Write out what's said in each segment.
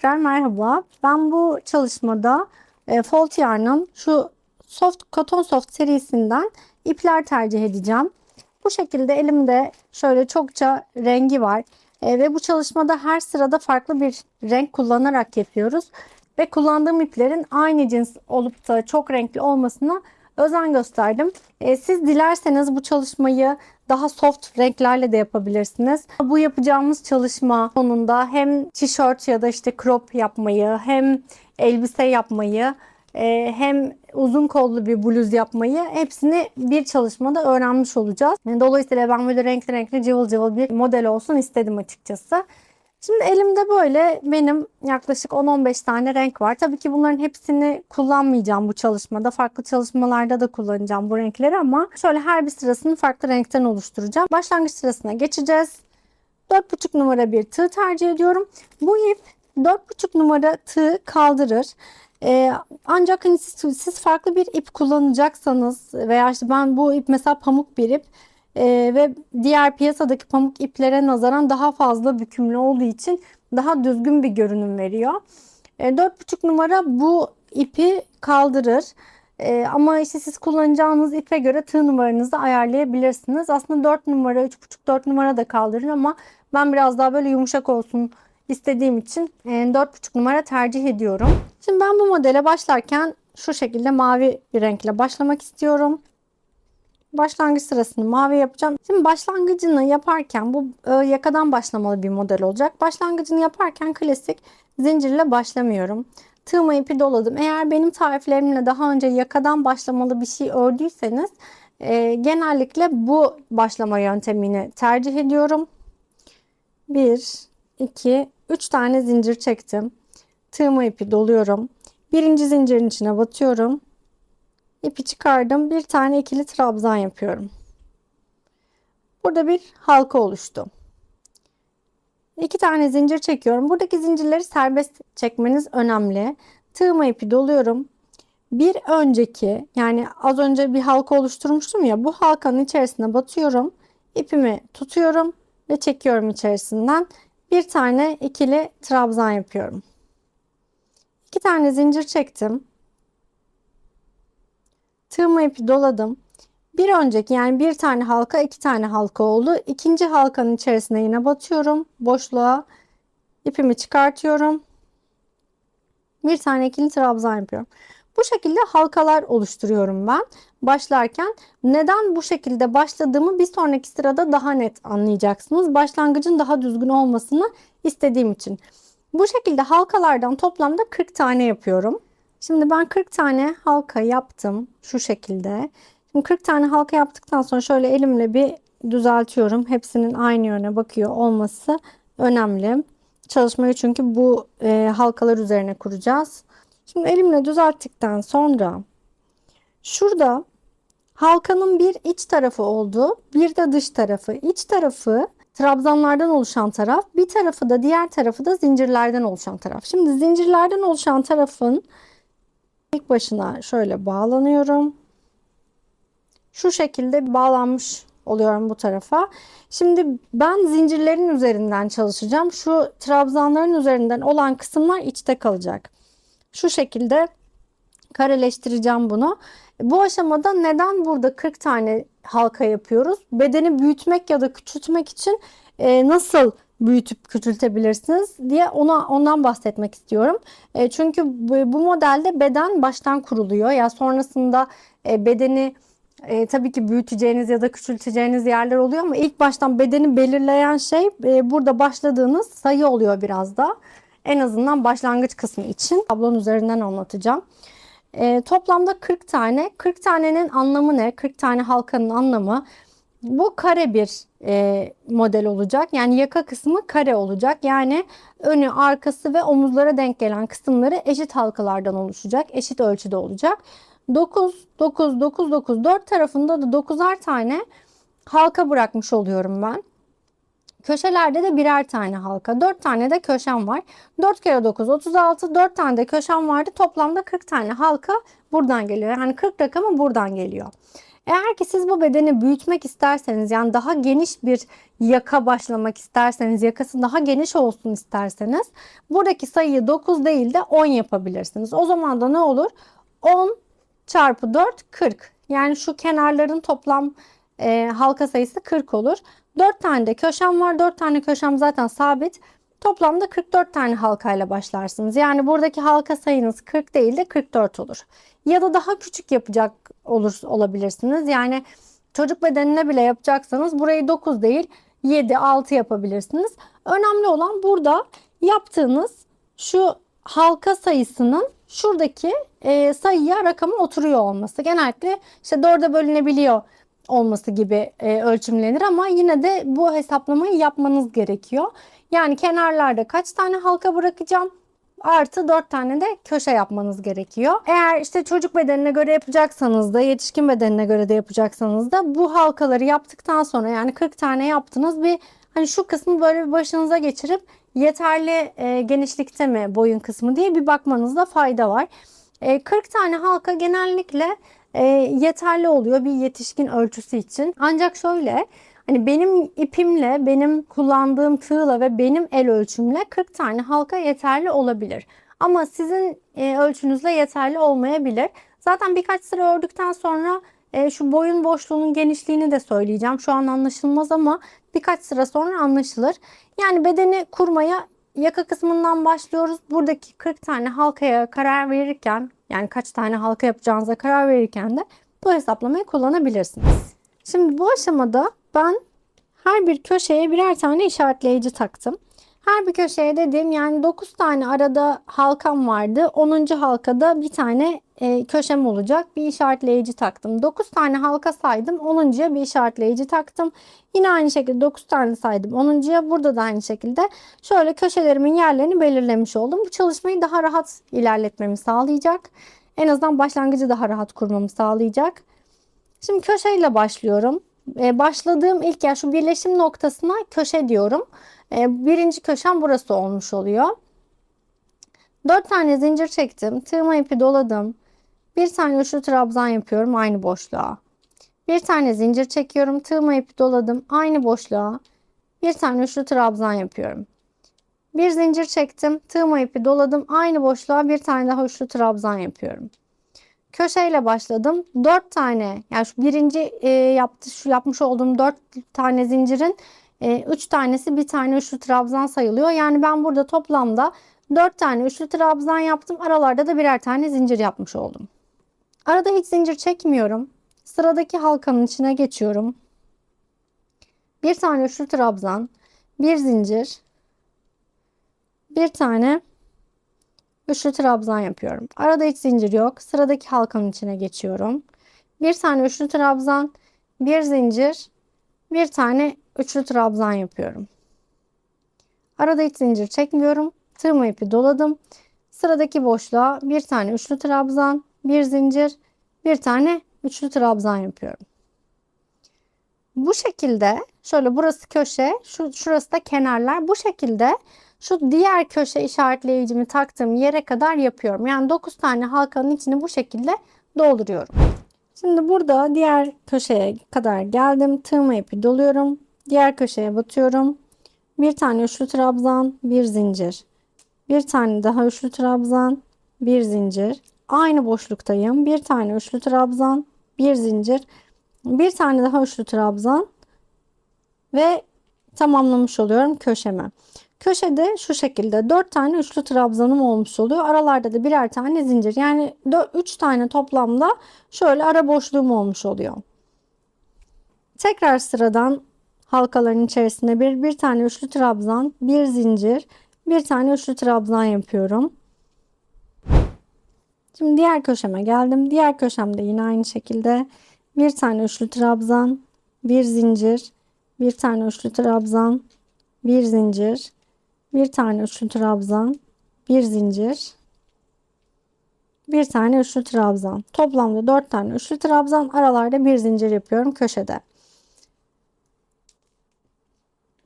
tekrar merhaba. Ben bu çalışmada Fold Yarn'ın şu Cotton Soft serisinden ipler tercih edeceğim. Bu şekilde elimde şöyle çokça rengi var. Ve bu çalışmada her sırada farklı bir renk kullanarak yapıyoruz. Ve kullandığım iplerin aynı cins olup da çok renkli olmasına özen gösterdim. Siz dilerseniz bu çalışmayı daha soft renklerle de yapabilirsiniz. Bu yapacağımız çalışma sonunda hem tişört ya da işte crop yapmayı, hem elbise yapmayı, hem uzun kollu bir bluz yapmayı hepsini bir çalışmada öğrenmiş olacağız. Dolayısıyla ben böyle renkli renkli cıvıl cıvıl bir model olsun istedim açıkçası. Şimdi elimde böyle benim yaklaşık 10-15 tane renk var. Tabii ki bunların hepsini kullanmayacağım bu çalışmada. Farklı çalışmalarda da kullanacağım bu renkleri ama şöyle her bir sırasını farklı renkten oluşturacağım. Başlangıç sırasına geçeceğiz. 4,5 numara bir tığ tercih ediyorum. Bu ip 4,5 numara tığ kaldırır. Ancak hani siz farklı bir ip kullanacaksanız veya işte ben bu ip mesela pamuk bir ip. Ve diğer piyasadaki pamuk iplere nazaran daha fazla bükümlü olduğu için daha düzgün bir görünüm veriyor. 4,5 numara bu ipi kaldırır. Ama işte siz kullanacağınız ipe göre tığ numaranızı ayarlayabilirsiniz. Aslında 4 numara, 3,5-4 numara da kaldırır ama ben biraz daha böyle yumuşak olsun istediğim için 4,5 numara tercih ediyorum. Şimdi ben bu modele başlarken şu şekilde mavi bir renkle başlamak istiyorum. Başlangıç sırasını mavi yapacağım. Şimdi başlangıcını yaparken bu yakadan başlamalı bir model olacak. Başlangıcını yaparken klasik zincirle başlamıyorum. Tığıma ipi doladım. Eğer benim tariflerimle daha önce yakadan başlamalı bir şey ördüyseniz genellikle bu başlama yöntemini tercih ediyorum. 1, 2, 3 tane zincir çektim. Tığıma ipi doluyorum. Birinci zincirin içine batıyorum. İpi çıkardım. Bir tane ikili trabzan yapıyorum. Burada bir halka oluştu. 2 tane zincir çekiyorum. Buradaki zincirleri serbest çekmeniz önemli. Tığıma ipi doluyorum. Bir önceki yani az önce bir halka oluşturmuştum ya, bu halkanın içerisine batıyorum. İpimi tutuyorum ve çekiyorum içerisinden. Bir tane ikili trabzan yapıyorum. 2 tane zincir çektim. Tığıma ipi doladım. Bir önceki yani bir tane halka 2 tane halka oldu. İkinci halkanın içerisine yine batıyorum. Boşluğa ipimi çıkartıyorum. Bir tane ikili trabzan yapıyorum. Bu şekilde halkalar oluşturuyorum ben. Başlarken neden bu şekilde başladığımı bir sonraki sırada daha net anlayacaksınız. Başlangıcın daha düzgün olmasını istediğim için. Bu şekilde halkalardan toplamda 40 tane yapıyorum. Şimdi ben 40 tane halka yaptım şu şekilde. Şimdi 40 tane halka yaptıktan sonra şöyle elimle bir düzeltiyorum. Hepsinin aynı yöne bakıyor olması önemli. Çalışmayı çünkü bu halkalar üzerine kuracağız. Şimdi elimle düzelttikten sonra şurada halkanın bir iç tarafı oldu, bir de dış tarafı. İç tarafı trabzanlardan oluşan taraf, bir tarafı da diğer tarafı da zincirlerden oluşan taraf. Şimdi zincirlerden oluşan tarafın ilk başına şöyle bağlanıyorum. Şu şekilde bağlanmış oluyorum bu tarafa. Şimdi ben zincirlerin üzerinden çalışacağım. Şu trabzanların üzerinden olan kısımlar içte kalacak. Şu şekilde kareleştireceğim bunu. Bu aşamada neden burada 40 tane halka yapıyoruz? Bedeni büyütmek ya da küçültmek için nasıl büyütüp küçültebilirsiniz diye ondan bahsetmek istiyorum. Çünkü bu modelde beden baştan kuruluyor. Ya sonrasında bedeni tabii ki büyüteceğiniz ya da küçülteceğiniz yerler oluyor ama ilk baştan bedeni belirleyen şey burada başladığınız sayı oluyor biraz da. En azından başlangıç kısmı için tablonun üzerinden anlatacağım. Toplamda 40 tane. 40 tanenin anlamı ne? 40 tane halkanın anlamı. Bu kare bir model olacak. Yani yaka kısmı kare olacak. Yani önü, arkası ve omuzlara denk gelen kısımları eşit halkalardan oluşacak. Eşit ölçüde olacak. 9, 9, 9, 9, 4 tarafında da 9'ar tane halka bırakmış oluyorum ben. Köşelerde de birer tane halka. 4 tane de köşem var. 4 kere 9 36. 4 tane de köşem vardı. Toplamda 40 tane halka buradan geliyor. Yani 40 rakamı buradan geliyor. Eğer ki siz bu bedeni büyütmek isterseniz, yani daha geniş bir yaka başlamak isterseniz, yakası daha geniş olsun isterseniz buradaki sayıyı 9 değil de 10 yapabilirsiniz. O zaman da ne olur? 10 çarpı 4 40. Yani şu kenarların toplam halka sayısı 40 olur. 4 tane de köşem var. 4 tane köşem zaten sabit. Toplamda 44 tane halkayla başlarsınız. Yani buradaki halka sayınız 40 değil de 44 olur. Ya da daha küçük yapacak olabilirsiniz. Yani çocuk bedenine bile yapacaksanız burayı 9 değil 7, 6 yapabilirsiniz. Önemli olan burada yaptığınız şu halka sayısının şuradaki sayıya, rakama oturuyor olması. Genellikle işte 4'e bölünebiliyor olması gibi ölçümlenir ama yine de bu hesaplamayı yapmanız gerekiyor. Yani kenarlarda kaç tane halka bırakacağım? Artı 4 tane de köşe yapmanız gerekiyor. Eğer işte çocuk bedenine göre yapacaksanız da, yetişkin bedenine göre de yapacaksanız da bu halkaları yaptıktan sonra, yani 40 tane yaptınız, bir hani şu kısmı böyle bir başınıza geçirip yeterli genişlikte mi boyun kısmı diye bir bakmanızda fayda var. 40 tane halka genellikle yeterli oluyor bir yetişkin ölçüsü için. Ancak şöyle, hani benim ipimle, benim kullandığım tığla ve benim el ölçümle 40 tane halka yeterli olabilir. Ama sizin ölçünüzle yeterli olmayabilir. Zaten birkaç sıra ördükten sonra şu boyun boşluğunun genişliğini de söyleyeceğim. Şu an anlaşılmaz ama birkaç sıra sonra anlaşılır. Yani bedeni kurmaya yaka kısmından başlıyoruz. Buradaki 40 tane halkaya karar verirken, yani kaç tane halka yapacağınıza karar verirken de bu hesaplamayı kullanabilirsiniz. Şimdi bu aşamada ben her bir köşeye birer tane işaretleyici taktım. Her bir köşeye dediğim, yani 9 tane arada halkam vardı. 10. halkada bir tane köşem olacak. Bir işaretleyici taktım. 9 tane halka saydım. 10.'ya bir işaretleyici taktım. Yine aynı şekilde 9 tane saydım. 10.'ya burada da aynı şekilde şöyle köşelerimin yerlerini belirlemiş oldum. Bu çalışmayı daha rahat ilerletmemi sağlayacak. En azından başlangıcı daha rahat kurmamı sağlayacak. Şimdi köşeyle başlıyorum. Başladığım ilk yer, şu birleşim noktasına köşe diyorum. Birinci köşem burası olmuş oluyor. 4 tane zincir çektim. Tığıma ipi doladım. Bir tane üçlü trabzan yapıyorum aynı boşluğa. Bir tane zincir çekiyorum. Tığıma ipi doladım. Aynı boşluğa. Bir tane üçlü trabzan yapıyorum. Bir zincir çektim. Tığıma ipi doladım. Aynı boşluğa bir tane daha üçlü trabzan yapıyorum. Köşeyle başladım. 4 tane, yani şu birinci yapmış olduğum 4 tane zincirin 3 tanesi bir tane üçlü trabzan sayılıyor. Yani ben burada toplamda 4 tane üçlü trabzan yaptım. Aralarda da birer tane zincir yapmış oldum. Arada hiç zincir çekmiyorum. Sıradaki halkanın içine geçiyorum. Bir tane üçlü trabzan, bir zincir, bir tane üçlü trabzan yapıyorum. Arada hiç zincir yok. Sıradaki halkanın içine geçiyorum. Bir tane üçlü trabzan, bir zincir, bir tane üçlü trabzan yapıyorum. Arada hiç zincir çekmiyorum. Tığıma ipi doladım. Sıradaki boşluğa bir tane üçlü trabzan, bir zincir, bir tane üçlü trabzan yapıyorum. Bu şekilde şöyle, burası köşe, şurası da kenarlar. Bu şekilde şu diğer köşe işaretleyicimi taktığım yere kadar yapıyorum. Yani 9 tane halkanın içini bu şekilde dolduruyorum. Şimdi burada diğer köşeye kadar geldim. Tığıma ipi doluyorum. Diğer köşeye batıyorum. Bir tane üçlü trabzan, bir zincir. Bir tane daha üçlü trabzan, bir zincir. Aynı boşluktayım. Bir tane üçlü trabzan, bir zincir. Bir tane daha üçlü trabzan ve tamamlamış oluyorum köşemi. Köşede şu şekilde 4 tane üçlü trabzanım olmuş oluyor. Aralarda da birer tane zincir. Yani 3 tane toplamda şöyle ara boşluğum olmuş oluyor. Tekrar sıradan halkaların içerisinde bir tane üçlü trabzan, bir zincir, bir tane üçlü trabzan yapıyorum. Şimdi diğer köşeme geldim. Diğer köşemde yine aynı şekilde bir tane üçlü trabzan, bir zincir, bir tane üçlü trabzan, bir zincir, bir tane üçlü trabzan, bir zincir, bir tane üçlü trabzan. Toplamda 4 tane üçlü trabzan, aralarda bir zincir yapıyorum köşede.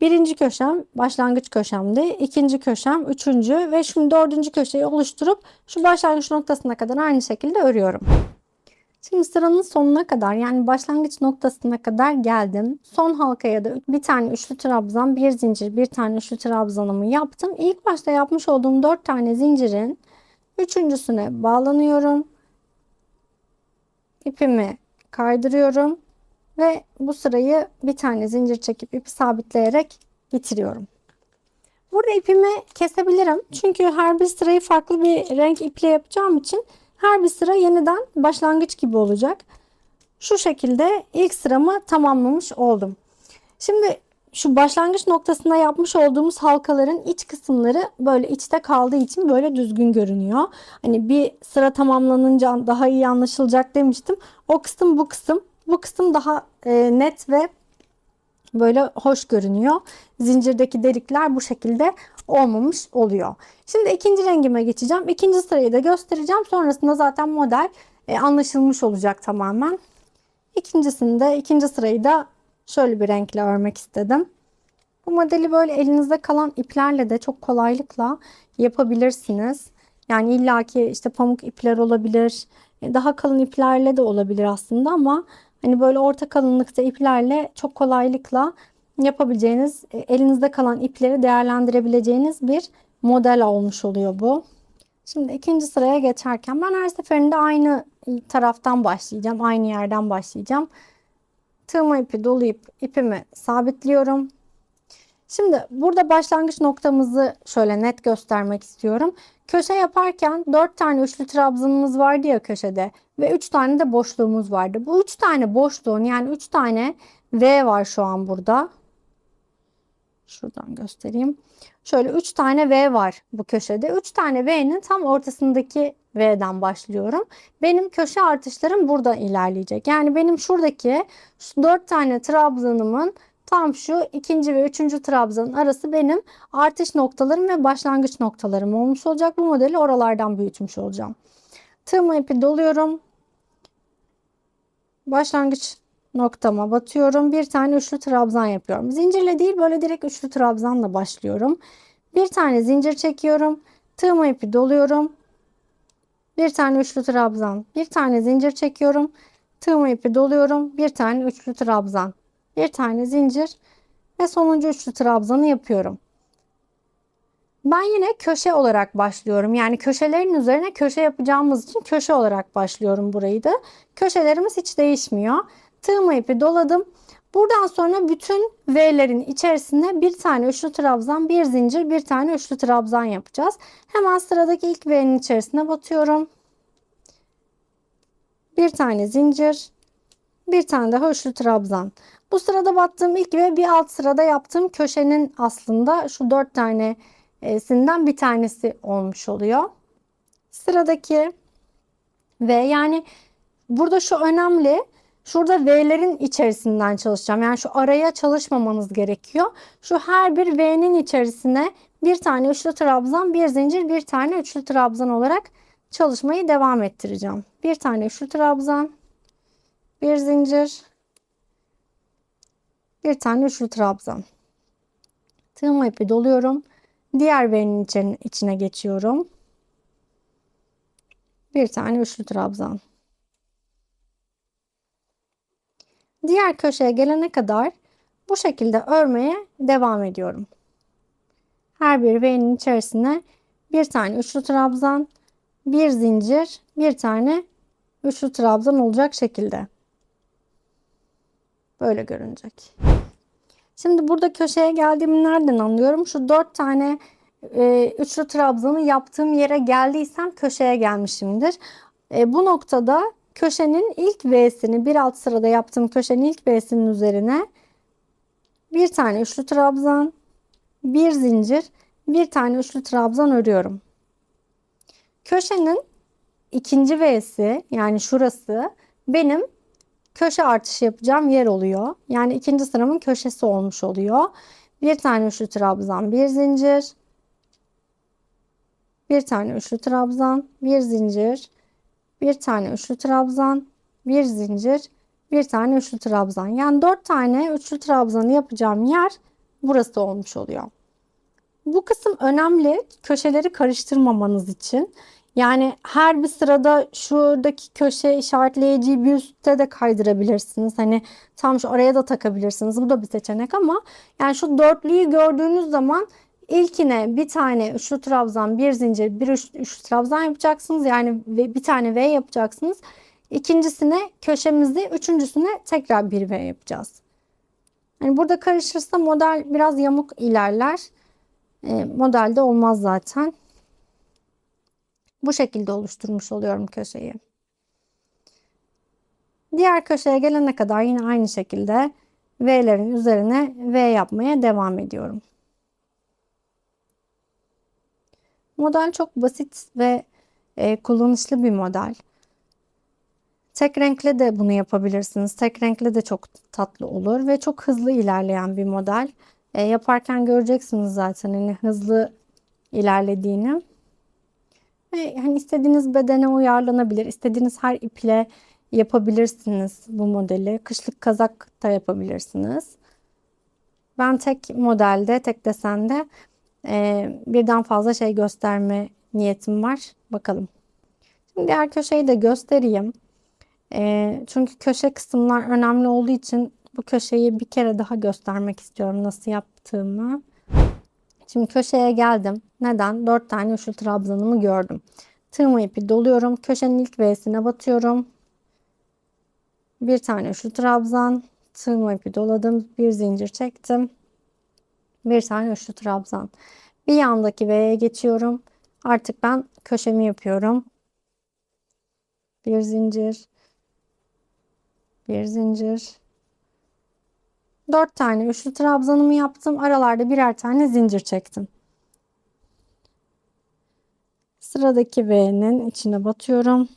Birinci köşem başlangıç köşemdi. İkinci köşem, üçüncü ve şimdi dördüncü köşeyi oluşturup şu başlangıç noktasına kadar aynı şekilde örüyorum. Şimdi sıranın sonuna kadar, yani başlangıç noktasına kadar geldim. Son halkaya da bir tane üçlü trabzan, bir zincir, bir tane üçlü trabzanımı yaptım. İlk başta yapmış olduğum 4 tane zincirin üçüncüsüne bağlanıyorum. İpimi kaydırıyorum ve bu sırayı bir tane zincir çekip ipi sabitleyerek bitiriyorum. Burada ipimi kesebilirim. Çünkü her bir sırayı farklı bir renk iple yapacağım için her bir sıra yeniden başlangıç gibi olacak. Şu şekilde ilk sıramı tamamlamış oldum. Şimdi şu başlangıç noktasında yapmış olduğumuz halkaların iç kısımları böyle içte kaldığı için böyle düzgün görünüyor. Hani bir sıra tamamlanınca daha iyi anlaşılacak demiştim. O kısım bu kısım. Bu kısım daha net ve böyle hoş görünüyor. Zincirdeki delikler bu şekilde olmamış oluyor. Şimdi ikinci rengime geçeceğim. İkinci sırayı da göstereceğim. Sonrasında zaten model anlaşılmış olacak tamamen. İkinci sırayı da şöyle bir renkle örmek istedim. Bu modeli böyle elinizde kalan iplerle de çok kolaylıkla yapabilirsiniz. Yani illaki işte pamuk ipler olabilir, daha kalın iplerle de olabilir aslında ama hani böyle orta kalınlıkta iplerle çok kolaylıkla yapabileceğiniz, elinizde kalan ipleri değerlendirebileceğiniz bir model olmuş oluyor bu. Şimdi ikinci sıraya geçerken ben her seferinde aynı taraftan başlayacağım, aynı yerden başlayacağım. Tığıma ipi dolayıp ipimi sabitliyorum. Şimdi burada başlangıç noktamızı şöyle net göstermek istiyorum. Köşe yaparken 4 tane üçlü trabzanımız vardı ya köşede ve 3 tane de boşluğumuz vardı. Bu 3 tane boşluğun, yani 3 tane V var şu an burada. Şuradan göstereyim. Şöyle 3 tane V var bu köşede. 3 tane V'nin tam ortasındaki V'den başlıyorum. Benim köşe artışlarım buradan ilerleyecek. Yani benim şuradaki 4 tane trabzanımın tam şu ikinci ve üçüncü trabzanın arası benim artış noktalarım ve başlangıç noktalarım olmuş olacak. Bu modeli oralardan büyütmüş olacağım. Tığıma ipi doluyorum. Başlangıç noktama batıyorum. Bir tane üçlü trabzan yapıyorum. Zincirle değil, böyle direkt üçlü trabzanla başlıyorum. Bir tane zincir çekiyorum. Tığıma ipi doluyorum. Bir tane üçlü trabzan. Bir tane zincir çekiyorum. Tığıma ipi doluyorum. Bir tane üçlü trabzan. Bir tane zincir ve sonuncu üçlü trabzanı yapıyorum. Ben yine köşe olarak başlıyorum. Yani köşelerin üzerine köşe yapacağımız için köşe olarak başlıyorum burayı da. Köşelerimiz hiç değişmiyor. Tığıma ipi doladım. Buradan sonra bütün V'lerin içerisine bir tane üçlü trabzan, bir zincir, bir tane üçlü trabzan yapacağız. Hemen sıradaki ilk V'nin içerisine batıyorum. Bir tane zincir, bir tane daha üçlü trabzan. Bu sırada battığım ilk ve bir alt sırada yaptığım köşenin aslında şu 4 tanesinden bir tanesi olmuş oluyor. Sıradaki V, yani burada şu önemli. Şurada V'lerin içerisinden çalışacağım. Yani şu araya çalışmamanız gerekiyor. Şu her bir V'nin içerisine bir tane üçlü trabzan, bir zincir, bir tane üçlü trabzan olarak çalışmayı devam ettireceğim. Bir tane üçlü trabzan, bir zincir, bir tane üçlü trabzan. Tığıma ipi doluyorum. Diğer V'nin içine geçiyorum. Bir tane üçlü trabzan. Diğer köşeye gelene kadar bu şekilde örmeye devam ediyorum. Her bir V'nin içerisine bir tane üçlü trabzan, bir zincir, bir tane üçlü trabzan olacak şekilde. Böyle görünecek. Şimdi burada köşeye geldiğimi nereden anlıyorum? Şu 4 tane üçlü trabzanı yaptığım yere geldiysem köşeye gelmişimdir. Bu noktada köşenin ilk V'sini, bir alt sırada yaptığım köşenin ilk V'sinin üzerine bir tane üçlü trabzan, bir zincir, bir tane üçlü trabzan örüyorum. Köşenin ikinci V'si, yani şurası benim köşe artışı yapacağım yer oluyor. Yani ikinci sıramın köşesi olmuş oluyor. Bir tane üçlü trabzan, bir zincir, bir tane üçlü trabzan, bir zincir, bir tane üçlü trabzan, bir zincir, bir tane üçlü trabzan. Yani 4 tane üçlü trabzanı yapacağım yer burası olmuş oluyor. Bu kısım önemli, köşeleri karıştırmamanız için. Yani her bir sırada şuradaki köşe işaretleyiciyi bir üstte de kaydırabilirsiniz. Hani tam şu araya da takabilirsiniz. Bu da bir seçenek ama yani şu dörtlüyü gördüğünüz zaman ilkine bir tane üçlü trabzan, bir zincir, bir üçlü trabzan yapacaksınız. Yani bir tane V yapacaksınız. İkincisine köşemizi, üçüncüsüne tekrar bir V yapacağız. Yani burada karışırsa model biraz yamuk ilerler. Modelde olmaz zaten. Bu şekilde oluşturmuş oluyorum köşeyi. Diğer köşeye gelene kadar yine aynı şekilde V'lerin üzerine V yapmaya devam ediyorum. Model çok basit ve kullanışlı bir model. Tek renkle de bunu yapabilirsiniz. Tek renkle de çok tatlı olur ve çok hızlı ilerleyen bir model. Yaparken göreceksiniz zaten hani hızlı ilerlediğini. Ve hani istediğiniz bedene uyarlanabilir. İstediğiniz her iple yapabilirsiniz bu modeli. Kışlık kazak da yapabilirsiniz. Ben tek modelde, tek desende birden fazla şey gösterme niyetim var. Bakalım. Şimdi diğer köşeyi de göstereyim. Çünkü köşe kısımlar önemli olduğu için bu köşeyi bir kere daha göstermek istiyorum nasıl yaptığımı. Şimdi köşeye geldim. Neden? 4 tane üçlü trabzanımı gördüm. Tığımı ipi doluyorum. Köşenin ilk V'sine batıyorum. Bir tane üçlü trabzan. Tığımı ipi doladım. Bir zincir çektim. Bir tane üçlü trabzan. Bir yandaki V'ye geçiyorum. Artık ben köşemi yapıyorum. Bir zincir. Bir zincir. 4 tane üçlü trabzanımı yaptım. Aralarda birer tane zincir çektim. Sıradaki V'nin içine batıyorum.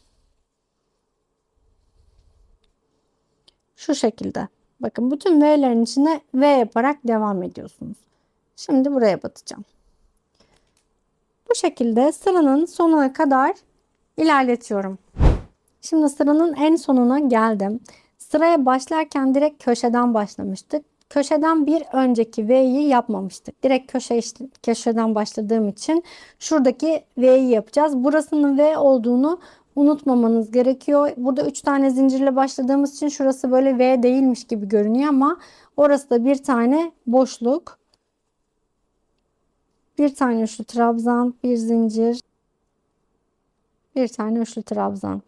Şu şekilde. Bakın bütün V'lerin içine V yaparak devam ediyorsunuz. Şimdi buraya batacağım. Bu şekilde sıranın sonuna kadar ilerletiyorum. Şimdi sıranın en sonuna geldim. Sıraya başlarken direkt köşeden başlamıştık. Köşeden bir önceki V'yi yapmamıştık. Direkt köşeden başladığım için şuradaki V'yi yapacağız. Burasının V olduğunu unutmamanız gerekiyor. Burada 3 tane zincirle başladığımız için şurası böyle V değilmiş gibi görünüyor ama orası da bir tane boşluk. Bir tane üçlü trabzan, bir zincir, bir tane üçlü trabzan.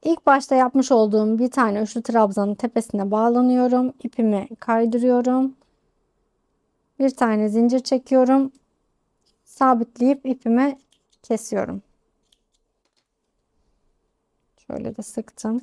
İlk başta yapmış olduğum bir tane üçlü trabzanın tepesine bağlanıyorum. İpimi kaydırıyorum. Bir tane zincir çekiyorum. Sabitleyip ipimi kesiyorum. Şöyle de sıktım.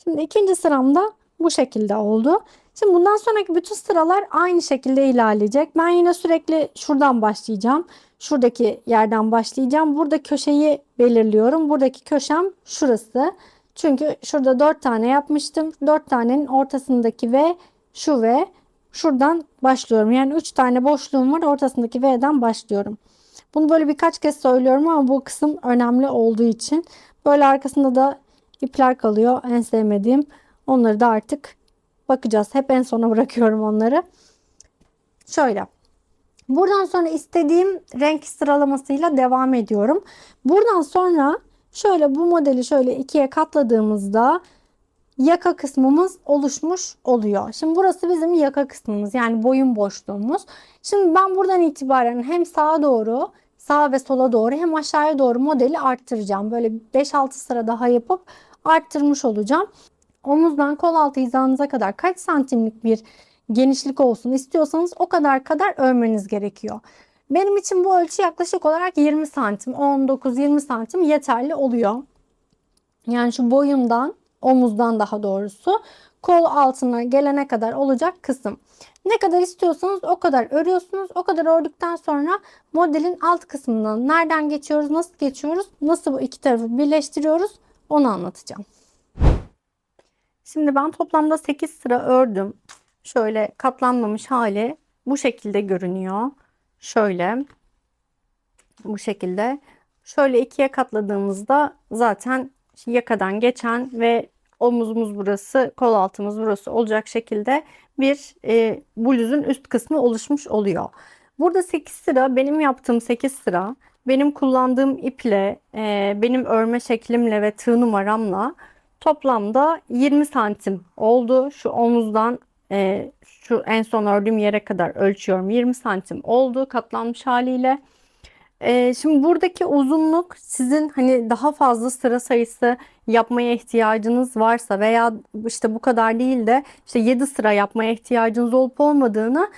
Şimdi ikinci sıramda bu şekilde oldu. Şimdi bundan sonraki bütün sıralar aynı şekilde ilerleyecek. Ben yine sürekli şuradan başlayacağım. Şuradaki yerden başlayacağım. Burada köşeyi belirliyorum. Buradaki köşem şurası. Çünkü şurada 4 tane yapmıştım. 4 tanenin ortasındaki V şu V. Şuradan başlıyorum. Yani 3 tane boşluğum var. Ortasındaki V'den başlıyorum. Bunu böyle birkaç kez söylüyorum ama bu kısım önemli olduğu için. Böyle arkasında da ipler kalıyor. En sevmediğim. Onları da artık bakacağız. Hep en sona bırakıyorum onları. Şöyle. Buradan sonra istediğim renk sıralamasıyla devam ediyorum. Buradan sonra şöyle bu modeli şöyle ikiye katladığımızda yaka kısmımız oluşmuş oluyor. Şimdi burası bizim yaka kısmımız, yani boyun boşluğumuz. Şimdi ben buradan itibaren hem sağa doğru, sağa ve sola doğru hem aşağıya doğru modeli arttıracağım. Böyle 5-6 sıra daha yapıp arttırmış olacağım. Omuzdan kol altı hizanıza kadar kaç santimlik bir genişlik olsun istiyorsanız o kadar örmeniz gerekiyor. Benim için bu ölçü yaklaşık olarak 20 santim, 19-20 santim yeterli oluyor. Yani şu boyumdan, omuzdan daha doğrusu kol altına gelene kadar olacak kısım. Ne kadar istiyorsanız o kadar örüyorsunuz. O kadar ördükten sonra modelin alt kısmından nereden geçiyoruz, nasıl geçiyoruz, nasıl bu iki tarafı birleştiriyoruz onu anlatacağım. Şimdi ben toplamda 8 sıra ördüm. Şöyle katlanmamış hali bu şekilde görünüyor. Şöyle bu şekilde. Şöyle ikiye katladığımızda zaten yakadan geçen ve omuzumuz burası, kol altımız burası olacak şekilde bir bluzun üst kısmı oluşmuş oluyor. Burada 8 sıra, benim yaptığım 8 sıra, benim kullandığım iple, benim örme şeklimle ve tığ numaramla toplamda 20 santim oldu. Şu omuzdan şu en son ördüğüm yere kadar ölçüyorum. 20 santim oldu katlanmış haliyle. Şimdi buradaki uzunluk sizin hani daha fazla sıra sayısı yapmaya ihtiyacınız varsa veya işte bu kadar değil de işte 7 sıra yapmaya ihtiyacınız olup olmadığını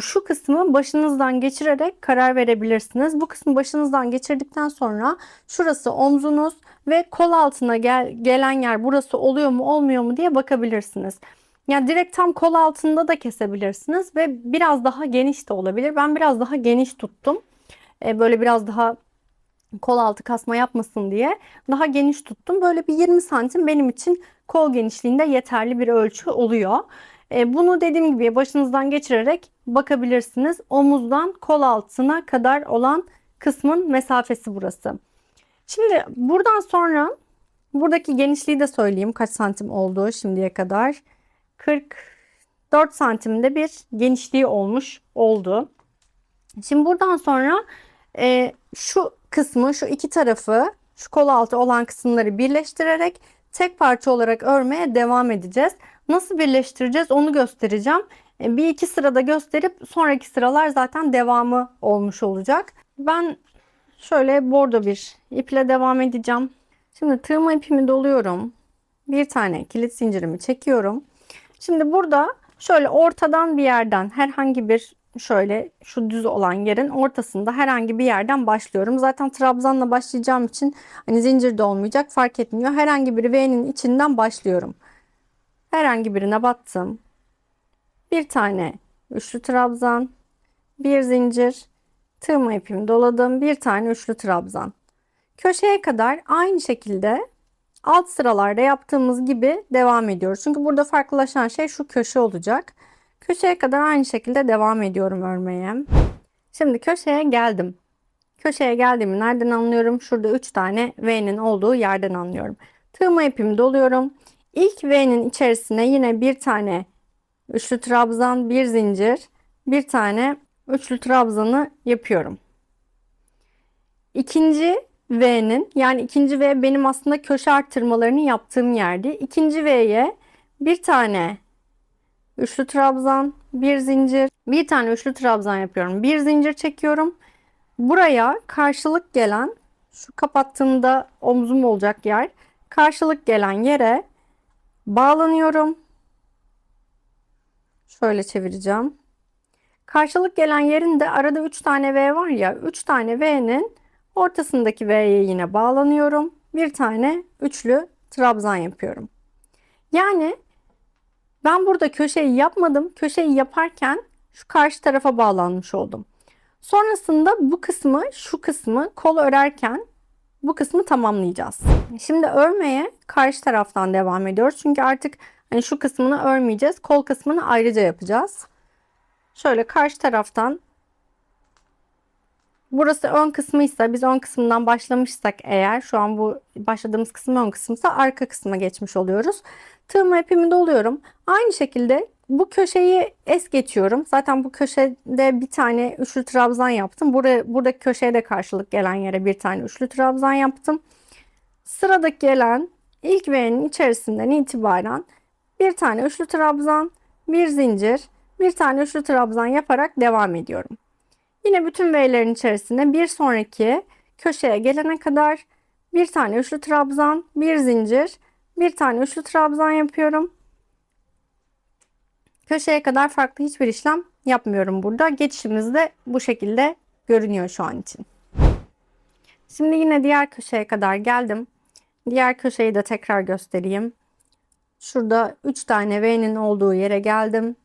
şu kısmı başınızdan geçirerek karar verebilirsiniz. Bu kısmı başınızdan geçirdikten sonra şurası omzunuz ve kol altına gelen yer burası oluyor mu olmuyor mu diye bakabilirsiniz. Yani direkt tam kol altında da kesebilirsiniz ve biraz daha geniş de olabilir. Ben biraz daha geniş tuttum. Böyle biraz daha kol altı kasma yapmasın diye daha geniş tuttum. Böyle bir 20 santim benim için kol genişliğinde yeterli bir ölçü oluyor. Bunu dediğim gibi başınızdan geçirerek bakabilirsiniz. Omuzdan kol altına kadar olan kısmın mesafesi burası. Şimdi buradan sonra buradaki genişliği de söyleyeyim kaç santim olduğu şimdiye kadar. 44 santimde bir genişliği olmuş oldu. Şimdi buradan sonra şu kısmı, şu iki tarafı, şu kol altı olan kısımları birleştirerek tek parça olarak örmeye devam edeceğiz. Nasıl birleştireceğiz onu göstereceğim. Bir iki sırada gösterip sonraki sıralar zaten devamı olmuş olacak. Ben şöyle bordo bir iple devam edeceğim. Şimdi tığıma ipimi doluyorum. Bir tane kilit zincirimi çekiyorum. Şimdi burada şöyle ortadan bir yerden herhangi bir şöyle şu düz olan yerin ortasında herhangi bir yerden başlıyorum. Zaten trabzanla başlayacağım için hani zincir de olmayacak fark etmiyor. Herhangi bir V'nin içinden başlıyorum. Herhangi birine battım. Bir tane üçlü trabzan, bir zincir, tığıma ipimi doladım. Bir tane üçlü trabzan. Köşeye kadar aynı şekilde alt sıralarda yaptığımız gibi devam ediyoruz. Çünkü burada farklılaşan şey şu köşe olacak. Köşeye kadar aynı şekilde devam ediyorum örmeye. Şimdi köşeye geldim. Köşeye geldiğimi nereden anlıyorum? Şurada 3 tane V'nin olduğu yerden anlıyorum. Tığıma ipimi doluyorum. İlk V'nin içerisine yine bir tane üçlü trabzan, bir zincir, bir tane üçlü trabzanı yapıyorum. İkinci V'nin yani ikinci V benim aslında köşe arttırmalarını yaptığım yerdi. İkinci V'ye bir tane üçlü trabzan, bir zincir, bir tane üçlü trabzan yapıyorum. Bir zincir çekiyorum. Buraya karşılık gelen şu kapattığımda omzum olacak yer. Karşılık gelen yere bağlanıyorum. Şöyle çevireceğim. Karşılık gelen yerin de arada 3 tane V var ya. 3 tane V'nin ortasındaki V'ye yine bağlanıyorum. Bir tane üçlü trabzan yapıyorum. Yani ben burada köşeyi yapmadım. Köşeyi yaparken şu karşı tarafa bağlanmış oldum. Sonrasında bu kısmı, şu kısmı kol örerken bu kısmı tamamlayacağız. Şimdi örmeye karşı taraftan devam ediyoruz. Çünkü artık hani şu kısmını örmeyeceğiz. Kol kısmını ayrıca yapacağız. Şöyle karşı taraftan burası ön kısmıysa biz ön kısmından başlamışsak eğer şu an bu başladığımız kısım ön kısımsa arka kısma geçmiş oluyoruz. Tığıma ipimi doluyorum. Aynı şekilde bu köşeyi es geçiyorum. Zaten bu köşede bir tane üçlü trabzan yaptım. Buradaki köşeye de karşılık gelen yere bir tane üçlü trabzan yaptım. Sıradaki gelen ilk V'nin içerisinden itibaren bir tane üçlü trabzan, bir zincir, bir tane üçlü trabzan yaparak devam ediyorum. Yine bütün V'lerin içerisine bir sonraki köşeye gelene kadar bir tane üçlü trabzan, bir zincir, bir tane üçlü trabzan yapıyorum. Köşeye kadar farklı hiçbir işlem yapmıyorum burada. Geçişimiz de bu şekilde görünüyor şu an için. Şimdi yine diğer köşeye kadar geldim. Diğer köşeyi de tekrar göstereyim. Şurada 3 tane V'nin olduğu yere geldim.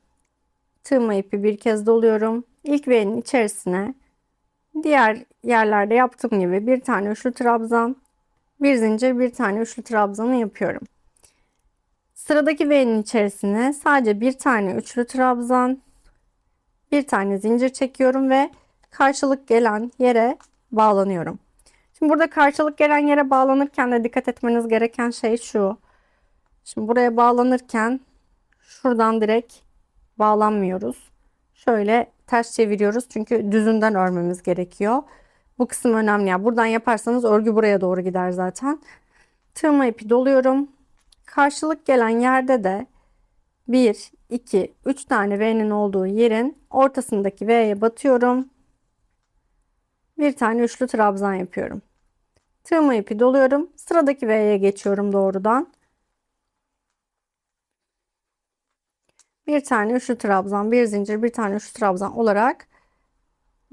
Tığıma ipi bir kez doluyorum. İlk V'nin içerisine diğer yerlerde yaptığım gibi bir tane üçlü trabzan, bir zincir, bir tane üçlü trabzanı yapıyorum. Sıradaki V'nin içerisine sadece bir tane üçlü trabzan, bir tane zincir çekiyorum ve karşılık gelen yere bağlanıyorum. Şimdi burada karşılık gelen yere bağlanırken de dikkat etmeniz gereken şey şu. Şimdi buraya bağlanırken şuradan direkt bağlanmıyoruz. Şöyle ters çeviriyoruz çünkü düzünden örmemiz gerekiyor. Bu kısım önemli. Yani buradan yaparsanız örgü buraya doğru gider zaten. Tığıma ipi doluyorum. Karşılık gelen yerde de 1, 2, 3 tane V'nin olduğu yerin ortasındaki V'ye batıyorum. Bir tane üçlü trabzan yapıyorum. Tığıma ipi doluyorum. Sıradaki V'ye geçiyorum doğrudan. Bir tane üçlü trabzan, bir zincir, bir tane üçlü trabzan olarak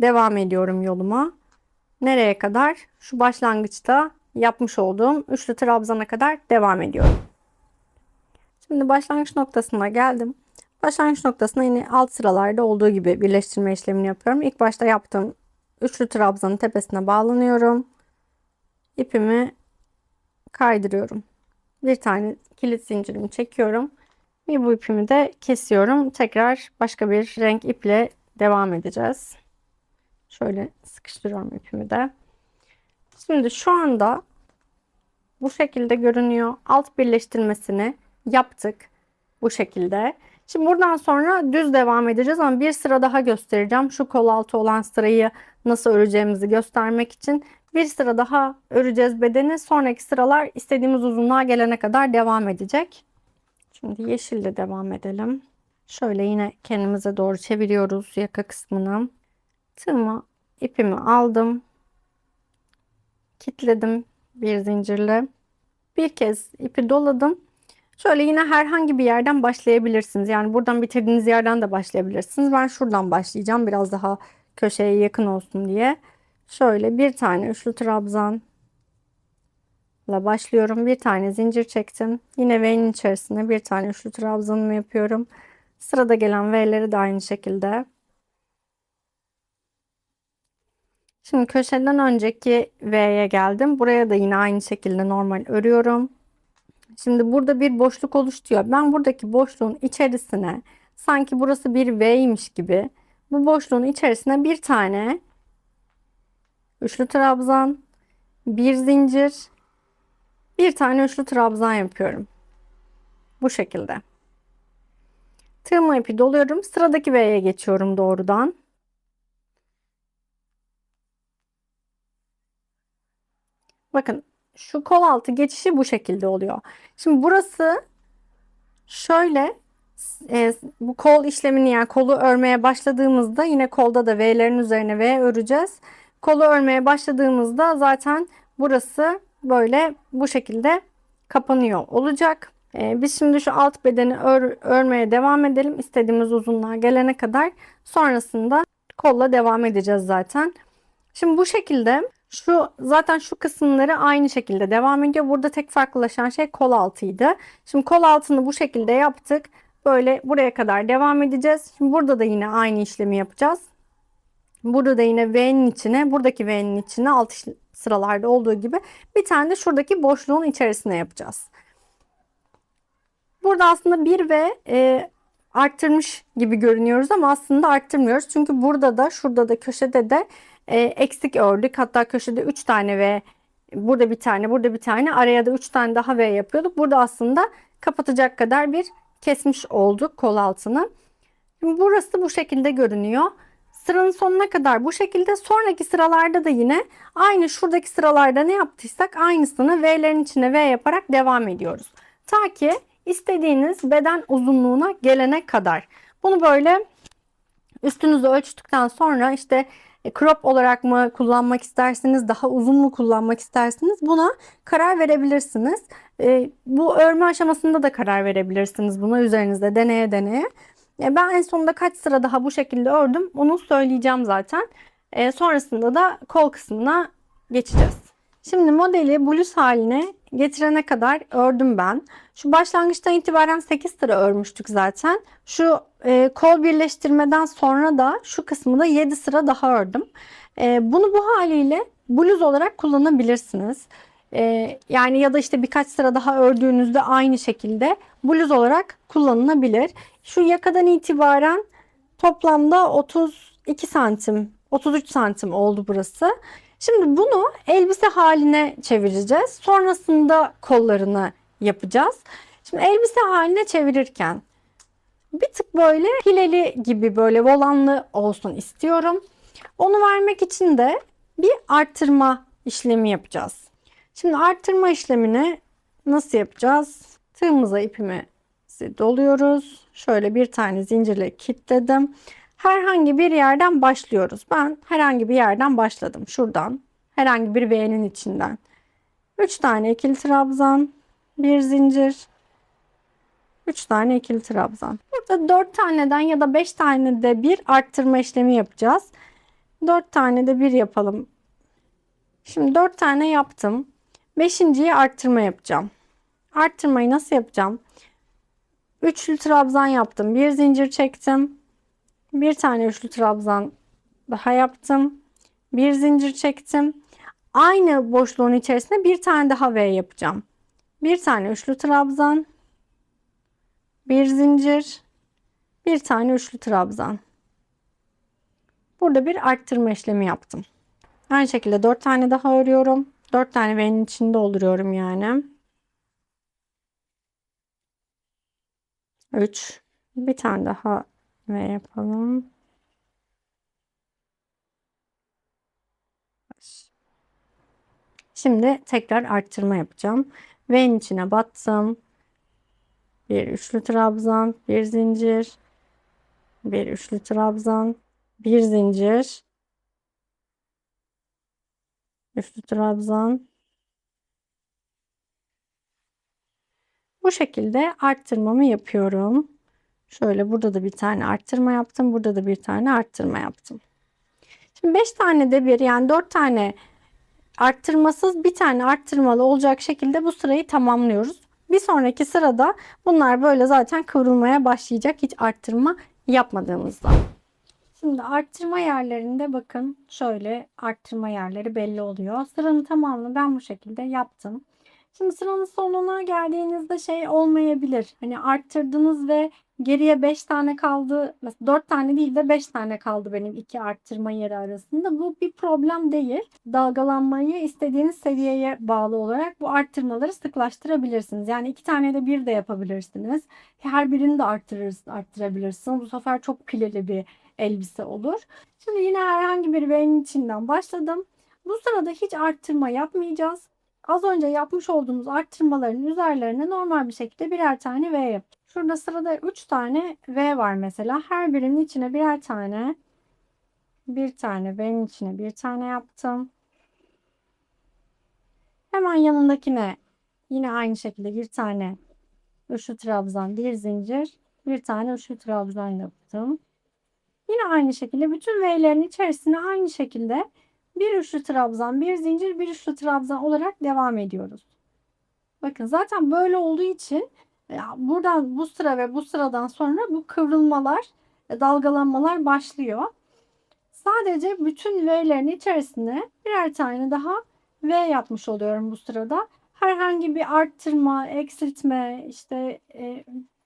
devam ediyorum yoluma. Nereye kadar? Şu başlangıçta yapmış olduğum üçlü trabzana kadar devam ediyorum. Şimdi başlangıç noktasına geldim. Başlangıç noktasına yine alt sıralarda olduğu gibi birleştirme işlemini yapıyorum. İlk başta yaptığım üçlü trabzanın tepesine bağlanıyorum. İpimi kaydırıyorum. Bir tane kilit zincirimi çekiyorum. Ve bu ipimi de kesiyorum. Tekrar başka bir renk iple devam edeceğiz. Şöyle sıkıştırıyorum ipimi de. Şimdi şu anda bu şekilde görünüyor. Alt birleştirmesini yaptık. Bu şekilde. Şimdi buradan sonra düz devam edeceğiz ama bir sıra daha göstereceğim. Şu kol altı olan sırayı nasıl öreceğimizi göstermek için bir sıra daha öreceğiz bedeni. Sonraki sıralar istediğimiz uzunluğa gelene kadar devam edecek. Şimdi yeşille devam edelim. Şöyle yine kendimize doğru çeviriyoruz yaka kısmını. Tığıma ipimi aldım. Kilitledim bir zincirle. Bir kez ipi doladım. Şöyle yine herhangi bir yerden başlayabilirsiniz. Yani buradan bitirdiğiniz yerden de başlayabilirsiniz. Ben şuradan başlayacağım. Biraz daha köşeye yakın olsun diye. Şöyle bir tane üçlü trabzan ile başlıyorum. Bir tane zincir çektim. Yine V'nin içerisine bir tane üçlü trabzanımı yapıyorum. Sırada gelen V'leri de aynı şekilde. Şimdi köşeden önceki V'ye geldim. Buraya da yine aynı şekilde normal örüyorum. Şimdi burada bir boşluk oluşturuyor. Ben buradaki boşluğun içerisine sanki burası bir V'ymiş gibi bu boşluğun içerisine bir tane üçlü trabzan, bir zincir, bir tane üçlü trabzan yapıyorum. Bu şekilde. Tığıma ipi doluyorum. Sıradaki V'ye geçiyorum doğrudan. Bakın şu kol altı geçişi bu şekilde oluyor. Şimdi burası şöyle bu kol işlemini yani kolu örmeye başladığımızda yine kolda da V'lerin üzerine V öreceğiz. Kolu örmeye başladığımızda zaten burası böyle bu şekilde kapanıyor olacak. Biz şimdi şu alt bedeni örmeye devam edelim. İstediğimiz uzunluğa gelene kadar. Sonrasında kolla devam edeceğiz zaten. Şimdi bu şekilde zaten şu kısımları aynı şekilde devam ediyor. Burada tek farklılaşan şey kol altıydı. Şimdi kol altını bu şekilde yaptık. Böyle buraya kadar devam edeceğiz. Şimdi burada da yine aynı işlemi yapacağız. Burada da yine V'nin içine, buradaki V'nin içine alt sıralarda olduğu gibi bir tane de şuradaki boşluğun içerisine yapacağız. Burada aslında bir V arttırmış gibi görünüyoruz ama aslında arttırmıyoruz. Çünkü burada da şurada da köşede de eksik ördük. Hatta köşede 3 tane V, burada bir tane, burada bir tane, araya da 3 tane daha V yapıyorduk. Burada aslında kapatacak kadar bir kesmiş olduk kol altını. Şimdi burası bu şekilde görünüyor. Sıranın sonuna kadar bu şekilde. Sonraki sıralarda da yine aynı şuradaki sıralarda ne yaptıysak aynısını V'lerin içine V yaparak devam ediyoruz. Ta ki istediğiniz beden uzunluğuna gelene kadar. Bunu böyle üstünüzü ölçtükten sonra işte crop olarak mı kullanmak istersiniz, daha uzun mu kullanmak istersiniz buna karar verebilirsiniz. Bu örme aşamasında da karar verebilirsiniz buna üzerinizde deneye deneye. Ben en sonunda kaç sıra daha bu şekilde ördüm onu söyleyeceğim zaten. Sonrasında da kol kısmına geçeceğiz. Şimdi modeli bluz haline getirene kadar ördüm ben. Şu başlangıçtan itibaren 8 sıra örmüştük zaten. Şu kol birleştirmeden sonra da şu kısmı da 7 sıra daha ördüm. Bunu bu haliyle bluz olarak kullanabilirsiniz. Yani ya da işte birkaç sıra daha ördüğünüzde aynı şekilde bluz olarak kullanılabilir. Şu yakadan itibaren toplamda 32 santim, 33 santim oldu burası. Şimdi bunu elbise haline çevireceğiz. Sonrasında kollarını yapacağız. Şimdi elbise haline çevirirken Bir tık böyle pileli gibi böyle volanlı olsun istiyorum. Onu vermek için de bir arttırma işlemi yapacağız. Şimdi arttırma işlemini nasıl yapacağız? Tığımıza ipimizi doluyoruz. Şöyle bir tane zincirle kilitledim. Herhangi bir yerden başlıyoruz. Ben herhangi bir yerden başladım. Şuradan herhangi bir V'nin içinden. 3 tane ikili trabzan, bir zincir, 3 tane ikili trabzan. Burada 4 taneden ya da 5 tane de bir arttırma işlemi yapacağız. 4 tane de bir yapalım. Şimdi 4 tane yaptım. 5.'yi arttırma yapacağım. Arttırmayı nasıl yapacağım? Üçlü trabzan yaptım. Bir zincir çektim. Bir tane üçlü trabzan daha yaptım. Bir zincir çektim. Aynı boşluğun içerisine bir tane daha V yapacağım. Bir tane üçlü trabzan, bir zincir, bir tane üçlü trabzan. Burada bir arttırma işlemi yaptım. Aynı şekilde 4 tane daha örüyorum. 4 tane V'nin içinde dolduruyorum yani. 3. Bir tane daha V yapalım. Şimdi tekrar arttırma yapacağım. V'nin içine battım. Bir üçlü trabzan, bir zincir, bir üçlü trabzan, bir zincir, üçlü trabzan. Bu şekilde arttırmamı yapıyorum. Şöyle burada da bir tane arttırma yaptım. Burada da bir tane arttırma yaptım. Şimdi 5 tane de bir yani 4 tane arttırmasız bir tane arttırmalı olacak şekilde bu sırayı tamamlıyoruz. Bir sonraki sırada bunlar böyle zaten kıvrılmaya başlayacak hiç arttırma yapmadığımızda. Şimdi arttırma yerlerinde bakın şöyle arttırma yerleri belli oluyor. Sıranın tamamını ben bu şekilde yaptım. Şimdi sıranın sonuna geldiğinizde şey olmayabilir. Hani arttırdınız ve geriye 5 tane kaldı. Mesela 4 tane değil de 5 tane kaldı benim iki arttırma yeri arasında. Bu bir problem değil. Dalgalanmayı istediğiniz seviyeye bağlı olarak bu arttırmaları sıklaştırabilirsiniz. Yani 2 tane de bir de yapabilirsiniz. Her birini de arttırabilirsiniz. Bu sefer çok pileli bir elbise olur. Şimdi yine herhangi bir V'nin içinden başladım. Bu sırada hiç arttırma yapmayacağız. Az önce yapmış olduğumuz arttırmaların üzerlerine normal bir şekilde birer tane V yap. Şurada sırada 3 tane V var mesela. Her birinin içine birer tane, bir tane V'nin içine bir tane yaptım. Hemen yanındakine yine aynı şekilde bir tane üçlü trabzan, bir zincir, bir tane üçlü trabzan yaptım. Yine aynı şekilde bütün V'lerin içerisine aynı şekilde bir üçlü trabzan, bir zincir, bir üçlü trabzan olarak devam ediyoruz. Bakın zaten böyle olduğu için buradan bu sıra ve bu sıradan sonra bu kıvrılmalar, dalgalanmalar başlıyor. Sadece bütün V'lerin içerisine birer tane daha V yapmış oluyorum bu sırada. Herhangi bir arttırma, eksiltme, işte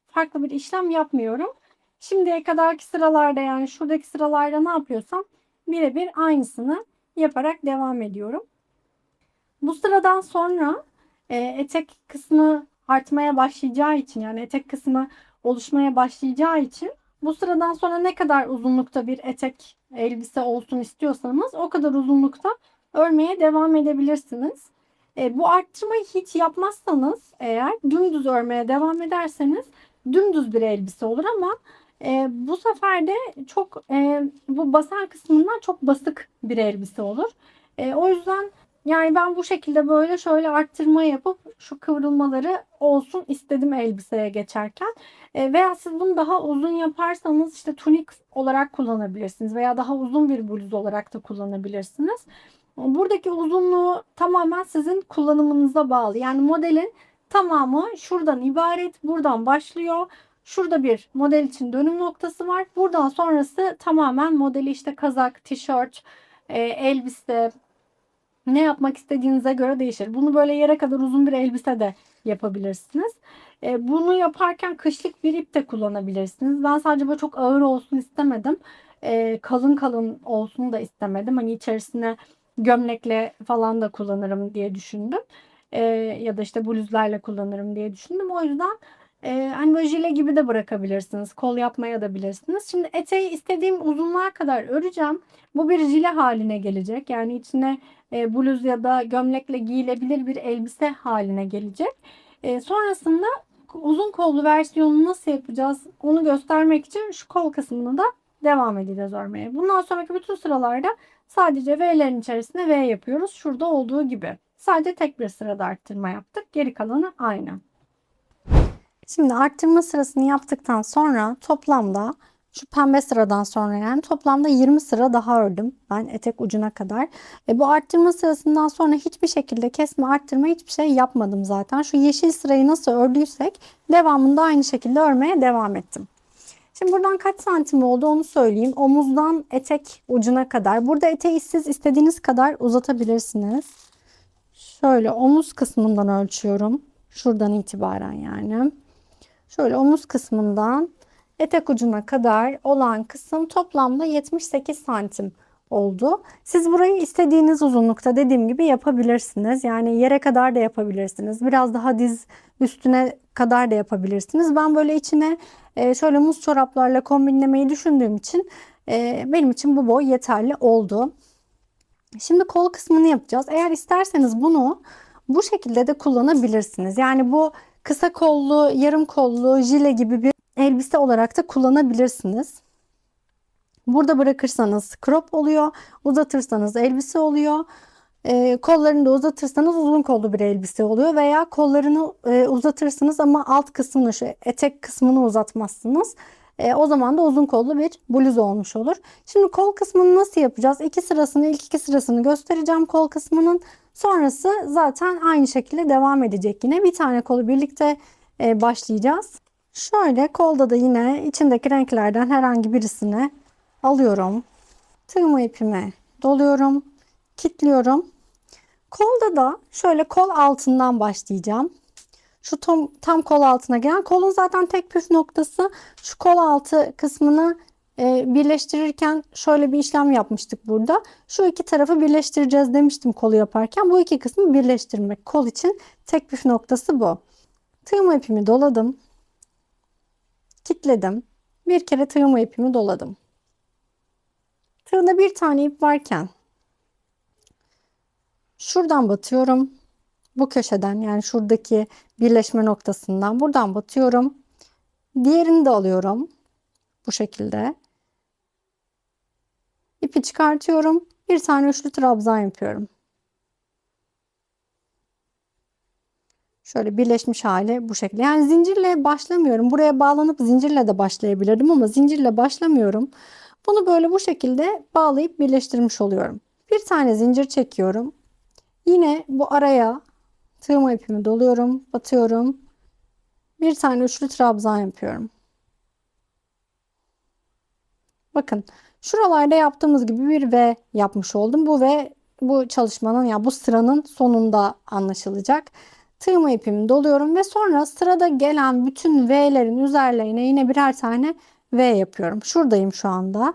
farklı bir işlem yapmıyorum. Şimdiye kadarki sıralarda yani şuradaki sıralarda ne yapıyorsam birebir aynısını yaparak devam ediyorum. Bu sıradan sonra etek kısmı artmaya başlayacağı için yani etek kısmı oluşmaya başlayacağı için bu sıradan sonra ne kadar uzunlukta bir etek elbise olsun istiyorsanız o kadar uzunlukta örmeye devam edebilirsiniz. Bu arttırmayı hiç yapmazsanız eğer dümdüz örmeye devam ederseniz dümdüz bir elbise olur ama bu sefer de çok bu basen kısmından çok basık bir elbise olur. O yüzden yani ben bu şekilde böyle şöyle arttırma yapıp şu kıvrılmaları olsun istedim elbiseye geçerken. Veya siz bunu daha uzun yaparsanız işte tunik olarak kullanabilirsiniz veya daha uzun bir bluz olarak da kullanabilirsiniz. Buradaki uzunluğu tamamen sizin kullanımınıza bağlı. Yani modelin tamamı şuradan ibaret. Buradan başlıyor. Şurada bir model için dönüm noktası var. Buradan sonrası tamamen modeli işte kazak, tişört, elbise, ne yapmak istediğinize göre değişir. Bunu böyle yere kadar uzun bir elbise de yapabilirsiniz. Bunu yaparken kışlık bir ip de kullanabilirsiniz. Ben sadece böyle çok ağır olsun istemedim. Kalın kalın olsun da istemedim. Hani içerisine gömlekle falan da kullanırım diye düşündüm. Ya da işte bluzlarla kullanırım diye düşündüm. O yüzden Hani böyle jile gibi de bırakabilirsiniz. Kol yapmaya da bilirsiniz. Şimdi eteği istediğim uzunluğa kadar öreceğim. Bu bir jile haline gelecek. Yani içine bluz ya da gömlekle giyilebilir bir elbise haline gelecek. Sonrasında uzun kollu versiyonunu nasıl yapacağız onu göstermek için şu kol kısmını da devam edeceğiz örmeye. Bundan sonraki bütün sıralarda sadece V'lerin içerisine V yapıyoruz. Şurada olduğu gibi. Sadece tek bir sırada arttırma yaptık. Geri kalanı aynı. Şimdi arttırma sırasını yaptıktan sonra toplamda şu pembe sıradan sonra yani toplamda 20 sıra daha ördüm ben etek ucuna kadar. Bu arttırma sırasından sonra hiçbir şekilde kesme arttırma hiçbir şey yapmadım zaten. Şu yeşil sırayı nasıl ördüysek devamında aynı şekilde örmeye devam ettim. Şimdi buradan kaç santim oldu onu söyleyeyim. Omuzdan etek ucuna kadar. Burada eteği siz istediğiniz kadar uzatabilirsiniz. Şöyle omuz kısmından ölçüyorum. Şuradan itibaren yani. Şöyle omuz kısmından etek ucuna kadar olan kısım toplamda 78 santim oldu. Siz burayı istediğiniz uzunlukta dediğim gibi yapabilirsiniz. Yani yere kadar da yapabilirsiniz. Biraz daha diz üstüne kadar da yapabilirsiniz. Ben böyle içine şöyle muz çoraplarla kombinlemeyi düşündüğüm için benim için bu boy yeterli oldu. Şimdi kol kısmını yapacağız. Eğer isterseniz bunu bu şekilde de kullanabilirsiniz. Yani bu kısa kollu, yarım kollu, jile gibi bir elbise olarak da kullanabilirsiniz. Burada bırakırsanız crop oluyor, uzatırsanız elbise oluyor. Kollarını da uzatırsanız uzun kollu bir elbise oluyor veya kollarını uzatırsınız ama alt kısmını şu etek kısmını uzatmazsınız. O zaman da uzun kollu bir bluz olmuş olur. Şimdi kol kısmını nasıl yapacağız? İlk iki sırasını göstereceğim kol kısmının. Sonrası zaten aynı şekilde devam edecek yine. Bir tane kolu birlikte başlayacağız. Şöyle kolda da yine içindeki renklerden herhangi birisini alıyorum. Tığımı ipime doluyorum. Kilitliyorum. Kolda da şöyle kol altından başlayacağım. Şu tam kol altına gelen kolun zaten tek püf noktası şu kol altı kısmını birleştirirken şöyle bir işlem yapmıştık burada. Şu iki tarafı birleştireceğiz demiştim kolu yaparken. Bu iki kısmı birleştirmek. Kol için tek püf noktası bu. Tığım ipimi doladım. Kilitledim. Bir kere tığım ipimi doladım. Tığda bir tane ip varken şuradan batıyorum. Bu köşeden yani şuradaki birleşme noktasından buradan batıyorum. Diğerini de alıyorum. Bu şekilde. İpi çıkartıyorum. Bir tane üçlü trabzan yapıyorum. Şöyle birleşmiş hali bu şekilde. Yani zincirle başlamıyorum. Buraya bağlanıp zincirle de başlayabilirdim ama zincirle başlamıyorum. Bunu böyle bu şekilde bağlayıp birleştirmiş oluyorum. Bir tane zincir çekiyorum. Yine bu araya tığım ipimi doluyorum, batıyorum. Bir tane üçlü trabzan yapıyorum. Bakın şuralarda yaptığımız gibi bir V yapmış oldum. Bu V bu çalışmanın ya bu sıranın sonunda anlaşılacak. Tığım ipimi doluyorum ve sonra sırada gelen bütün V'lerin üzerlerine yine birer tane V yapıyorum. Şuradayım şu anda.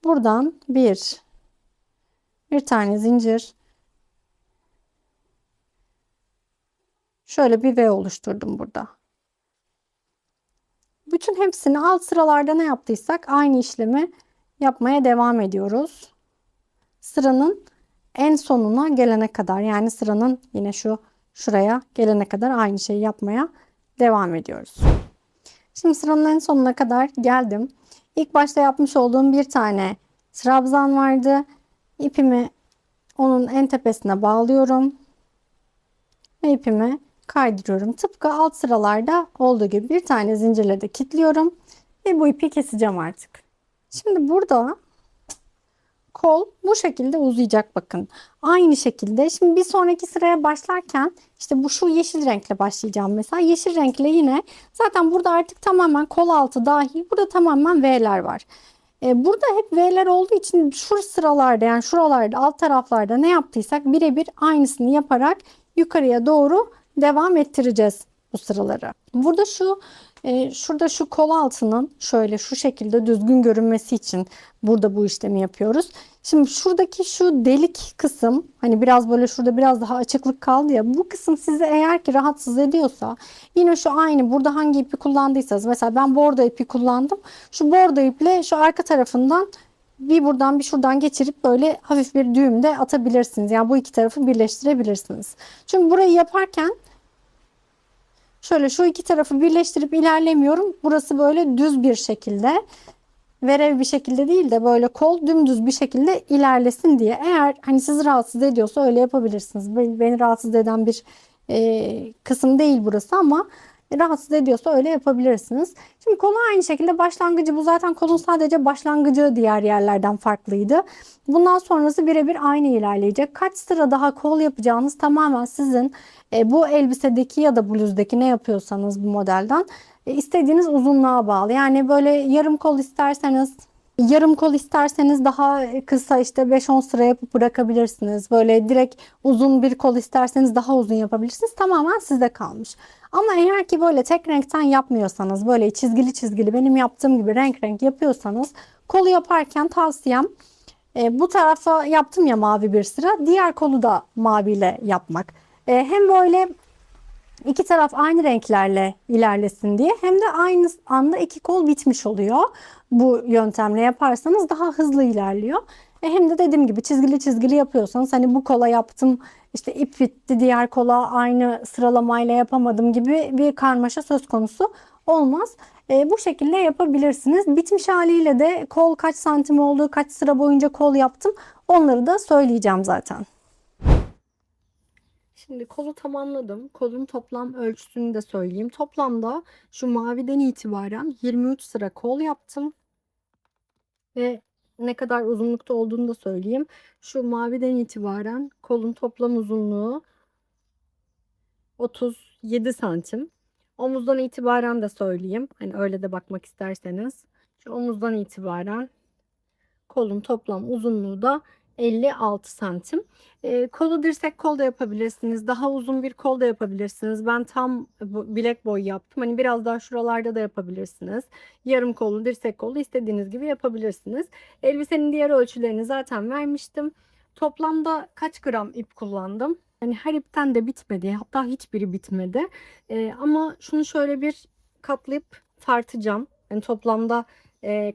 Buradan bir tane zincir. Şöyle bir V oluşturdum burada. Bütün hepsini alt sıralarda ne yaptıysak aynı işlemi yapmaya devam ediyoruz. Sıranın en sonuna gelene kadar yani sıranın yine şuraya gelene kadar aynı şeyi yapmaya devam ediyoruz. Şimdi sıranın en sonuna kadar geldim. İlk başta yapmış olduğum bir tane trabzan vardı. İpimi onun en tepesine bağlıyorum. Ve ipimi kaydırıyorum. Tıpkı alt sıralarda olduğu gibi bir tane zincirle de kilitliyorum. Ve bu ipi keseceğim artık. Şimdi burada kol bu şekilde uzayacak bakın. Aynı şekilde. Şimdi bir sonraki sıraya başlarken işte şu yeşil renkle başlayacağım mesela. Yeşil renkle yine zaten burada artık tamamen kol altı dahil. Burada tamamen V'ler var. Burada hep V'ler olduğu için şu sıralarda yani şuralarda alt taraflarda ne yaptıysak birebir aynısını yaparak yukarıya doğru devam ettireceğiz bu sıraları. Burada şu Şurada şu kol altının şöyle şu şekilde düzgün görünmesi için burada bu işlemi yapıyoruz. Şimdi şuradaki şu delik kısım, hani biraz böyle şurada biraz daha açıklık kaldı ya, bu kısım sizi eğer ki rahatsız ediyorsa yine şu aynı burada hangi ipi kullandıysanız, mesela ben bordo ipi kullandım. Şu bordo iple şu arka tarafından bir buradan bir şuradan geçirip böyle hafif bir düğüm de atabilirsiniz. Yani bu iki tarafı birleştirebilirsiniz. Çünkü burayı yaparken şöyle şu iki tarafı birleştirip ilerlemiyorum. Burası böyle düz bir şekilde, verev bir şekilde değil de böyle kol dümdüz bir şekilde ilerlesin diye. Eğer hani sizi rahatsız ediyorsa öyle yapabilirsiniz. Beni rahatsız eden bir kısım değil burası ama rahatsız ediyorsa öyle yapabilirsiniz. Şimdi kolu aynı şekilde başlangıcı, bu zaten kolun sadece başlangıcı diğer yerlerden farklıydı. Bundan sonrası birebir aynı ilerleyecek. Kaç sıra daha kol yapacağınız tamamen sizin bu elbisedeki ya da bluzdaki ne yapıyorsanız bu modelden istediğiniz uzunluğa bağlı. Yani böyle yarım kol isterseniz daha kısa işte 5-10 sıra yapıp bırakabilirsiniz. Böyle direkt uzun bir kol isterseniz daha uzun yapabilirsiniz. Tamamen size kalmış. Ama eğer ki böyle tek renkten yapmıyorsanız, böyle çizgili çizgili benim yaptığım gibi renk renk yapıyorsanız, kolu yaparken tavsiyem bu tarafa yaptım ya mavi bir sıra, diğer kolu da maviyle yapmak. Hem böyle İki taraf aynı renklerle ilerlesin diye, hem de aynı anda iki kol bitmiş oluyor. Bu yöntemle yaparsanız daha hızlı ilerliyor. Hem de dediğim gibi çizgili çizgili yapıyorsanız, hani bu kola yaptım işte ip bitti diğer kola aynı sıralamayla yapamadım gibi bir karmaşa söz konusu olmaz. Bu şekilde yapabilirsiniz. Bitmiş haliyle de kol kaç santim olduğu, kaç sıra boyunca kol yaptım, onları da söyleyeceğim zaten. Şimdi kolu tamamladım. Kolun toplam ölçüsünü de söyleyeyim. Toplamda şu maviden itibaren 23 sıra kol yaptım. Ve ne kadar uzunlukta olduğunu da söyleyeyim. Şu maviden itibaren kolun toplam uzunluğu 37 santim. Omuzdan itibaren de söyleyeyim. Hani öyle de bakmak isterseniz. Şu omuzdan itibaren kolun toplam uzunluğu da 56 santim. Kolu dirsek kol da yapabilirsiniz. Daha uzun bir kol da yapabilirsiniz. Ben tam bilek boyu yaptım. Hani biraz daha şuralarda da yapabilirsiniz. Yarım kollu, dirsek kollu istediğiniz gibi yapabilirsiniz. Elbisenin diğer ölçülerini zaten vermiştim. Toplamda kaç gram ip kullandım? Hani her ipten de bitmedi. Hatta hiçbiri bitmedi. Ama şunu şöyle bir katlayıp tartacağım. Yani toplamda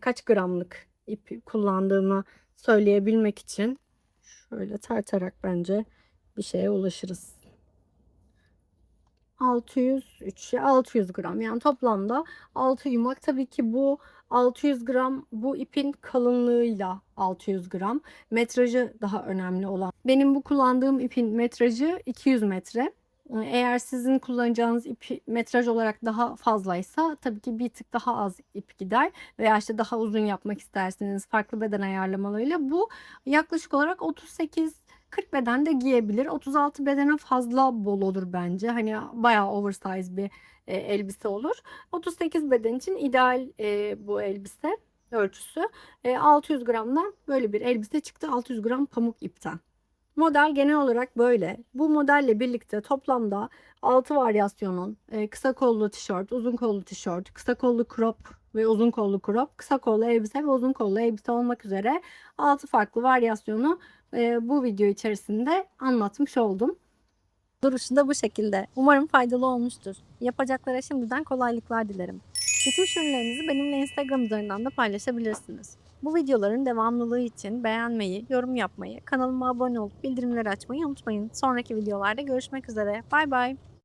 kaç gramlık ip kullandığımı söyleyebilmek için şöyle tartarak bence bir şeye ulaşırız. 600 gram, yani toplamda 6 yumak. Tabii ki bu 600 gram bu ipin kalınlığıyla 600 gram. Metrajı daha önemli olan. Benim bu kullandığım ipin metrajı 200 metre. Eğer sizin kullanacağınız ip metraj olarak daha fazlaysa tabii ki bir tık daha az ip gider. Veya işte daha uzun yapmak isterseniz farklı beden ayarlamalarıyla bu yaklaşık olarak 38-40 beden de giyebilir. 36 bedene fazla bol olur bence. Hani bayağı oversize bir elbise olur. 38 beden için ideal bu elbise ölçüsü. 600 gramdan böyle bir elbise çıktı. 600 gram pamuk ipten. Model genel olarak böyle. Bu modelle birlikte toplamda 6 varyasyonun kısa kollu tişört, uzun kollu tişört, kısa kollu crop ve uzun kollu crop, kısa kollu elbise ve uzun kollu elbise olmak üzere 6 farklı varyasyonu bu video içerisinde anlatmış oldum. Duruşu da bu şekilde. Umarım faydalı olmuştur. Yapacaklara şimdiden kolaylıklar dilerim. Bütün ürünlerinizi benimle Instagram üzerinden de paylaşabilirsiniz. Bu videoların devamlılığı için beğenmeyi, yorum yapmayı, kanalıma abone olup bildirimleri açmayı unutmayın. Sonraki videolarda görüşmek üzere. Bay bay.